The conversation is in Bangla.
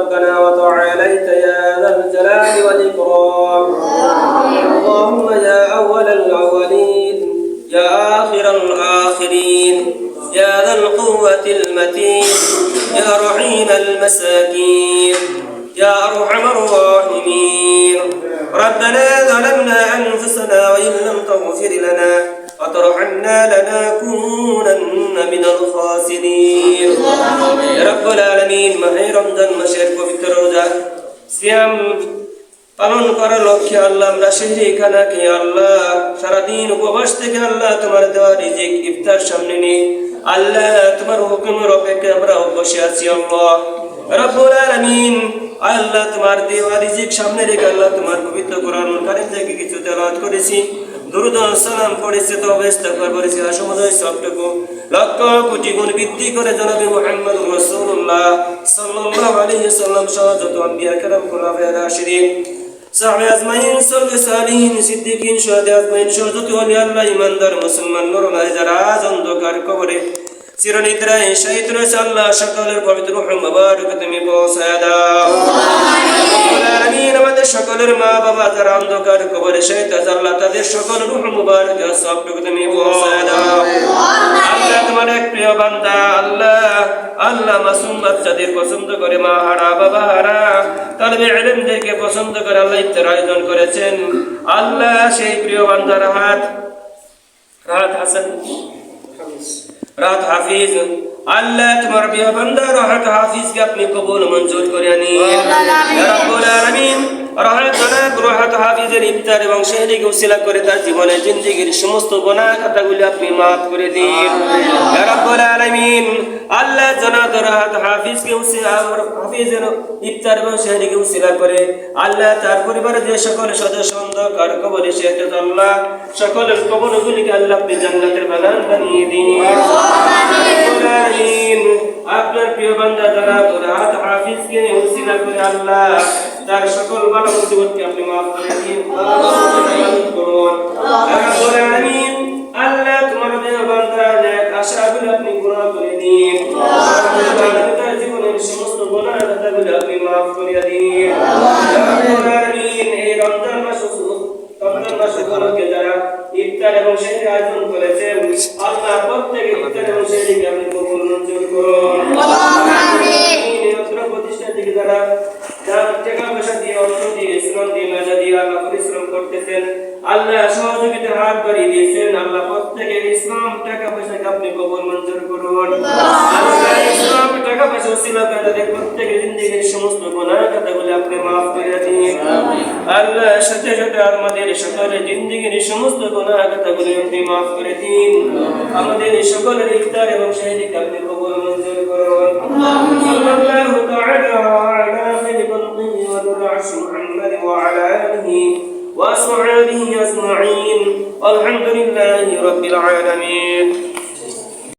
ربنا وتعاليت يا ذا الجلال والإكرام. اللهم يا أول الأولين يا آخر الآخرين يا ذا القوة المتين يا رحيم المساكين يا أرحم الراحمين. ربنا ظلمنا أنفسنا وإن لم تغفر لنا وترحمنا لنكونن من الخاسرين. يا رب العالمين মাহে রমজান মাসের পবিত্র রোজা সিয়াম পালন করার লক্ষ্যে আল্লাহ আমরা সেহরি খানা খেয়ে আল্লাহ সারাদিন উপবাস থেকে আল্লাহ তোমার দেওয়া রিজিক ইফতার সামনে নিয়ে আল্লাহ তোমার হুকুমের অপেক্ষায় আমরা বসে আছি। আল্লাহ রব্বুল আলামিন আল্লাহ তোমার দেওয়া রিজিক সামনে রেখে আল্লাহ তোমার পবিত্র কোরআনুল কারীম থেকে কিছু তেলাওয়াত করেছি, দুরূদ ও সালাম পড়েছি, তওবা ইস্তিগফার করেছি। সমুদয় সবটুকু লক্ষ কোটি গুণ বৃদ্ধি করে জনাবে মুহাম্মদুর রাসূলুল্লাহ সাল্লাল্লাহু আলাইহি ওয়াসাল্লাম সহ যত আম্বিয়া কেরাম খোলাফায়ে রাশিদিন সাহাবে আজমাইন সালফে সালিহিন সিদ্দিকিন শুহাদা আজমাইন সহ যত ওলি আল্লাহ ইমানদার মুসলমান নরনারী যারা আজ অন্ধকার কবরে চিরনিদ্রায় শহীদ রয়েছে আল্লাহ সকলের পবিত্র রূহ মুবারক তুমি পৌঁছায়া দাও। আমিন। আমাদের সকলের মা বাবা যারা অন্ধকার কবরে শহীদ আছে আল্লাহ তাদের সকল রূহ মুবারক সবটুকু তুমি পৌঁছায়া দাও। আল্লাহ তোমার এক প্রিয় বান্দা আল্লাহ মাসুম বাচ্চাদের পছন্দ করে, মা হারা বাবা হারা তালবে ইলমদেরকে পছন্দ করে আল্লাহ ইফতার আয়োজন করেছেন। আল্লাহ সেই প্রিয় বান্দার রাত হাফিজ আল্লাহ তোমার প্রিয় বান্দা রাহাত হাফিজকে আপনি কবুল মঞ্জুর করে নিন। ইয়া রাব্বুল আলামিন রাহাত হাফিজের ইফতার এবং সেহরিকে উসিলা করে তার জীবনের জিন্দেগীর সমস্ত গুনাহ খাতাগুলি আপনি মাফ করে দিন। ইয়া রাব্বুল আলামিন আল্লাহ জনাব রাহাত হাফিজকে হাফিজের ইফতার এবং সেহরিকে উসিলা করে আল্লাহ তার পরিবারের যে সকল সদস্য অন্ধকার কবরে শেহত আল্লাহ সকলের কবরগুলিকে আল্লাহ আপনি জান্নাতের বাগান বানিয়ে দিন। আপনার প্রিয় বান্দা জনাব রাহাত হাফিজকে উসিলা করে আল্লাহ তার সকল বালা মুসিবতকে আপনি মাফ করে দিন। আল্লাহ তোমার প্রিয় বান্দার নেক আশাগুলো আপনি পূরণ করে দিন। তার জীবনের সমস্ত গুনাহ খাতাগুলো আপনি মাফ করে দিন। এই রমজান মাস উপলক্ষে যারা ইফতার এবং সেহরি আয়োজন করেছেন আল্লাহ প্রত্যেকের ইফতার এবং সেহরিকে আপনি কবুল মঞ্জুর করুন। প্রতিষ্ঠান থেকে যারা টাকা পয়সা দিয়ে অর্থ দিয়ে শ্রম দিয়ে মেধা দিয়ে আল্লাহ পরিশ্রম করতেছেন আল্লাহ সহযোগিতার হাত বাড়িয়ে দিয়েছেন আল্লাহ প্রত্যেকের ইসলাম টাকা পয়সাকে আপনি কবুল মঞ্জুর করুন। আল্লাহ ইসলাম টাকা পয়সা ওসিলা করে তাদের প্রত্যেকের জিন্দেগীর সমস্ত গুনাহ খাতাগুলো আপনি মাফ করে দিন। আল্লাহ সাথে সাথে আমাদের সকলের জিন্দেগীর সমস্ত গুনাহ খাতাগুলো আপনি মাফ করে দিন। আমাদের সকলের ইফতার এবং সেহরিকে আপনি কবুল মঞ্জুর করুন। সাল্লাল্লাহু তাআলা আলা সাইয়্যিদিনা মুহাম্মদ ওয়া আলা আলিহি ওয়া সাহবিহি আজমাইন। আলহামদুলিল্লাহি রাব্বিল আলামিন।